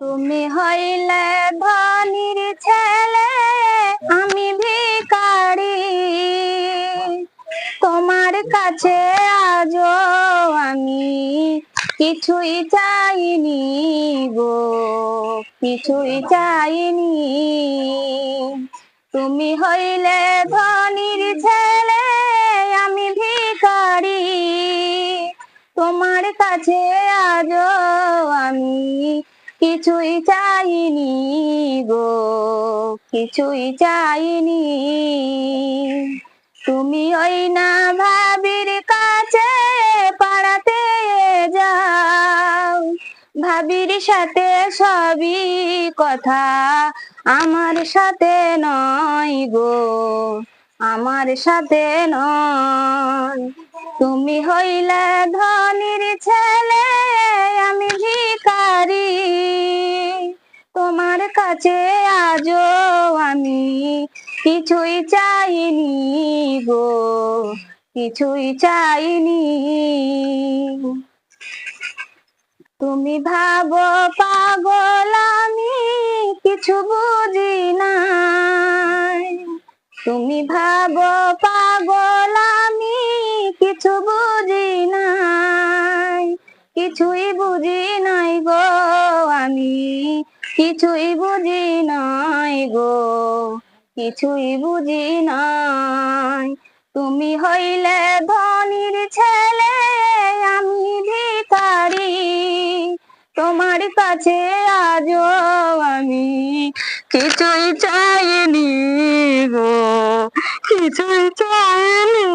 তুমি হইলে ধনীর ছেলে, আমি ভিখারি। তোমার কাছে আজও আমি কিছুই চাইনি গো, কিছুই চাইনি। তুমি হইলে ধনীর ছেলে, আমি ভিখারি। তোমার কাছে আজও আমি কিছুই চাইনি গো, কিছুই চাইনি। তুমি ওই না ভাবির কাছে পাড়াতে যাও, ভাবির সাথে সবই কথা, আমার সাথে নয় গো, আমার সাথে নয়। তুমি হইলে ধনীর ছেলে, আমি ভিখারি। তোমার কাছে আজও আমি কিছুই চাইনি গো, কিছুই চাইনি। তুমি ভাবো পাগল আমি কিছু বুঝি নাই, তুমি ভাবো পাগল আমি কিছু বুঝি নাই, কিছুই বুঝি নাই গো আমি, কিছুই বুঝি নাই গো, কিছুই বুঝি নাই। তুমি হইলে ধনীর ছেলে, আমি ভিখারি। তোমার কাছে আজও আমি কিছুই চাইনি গো, কিছুই চাইনি।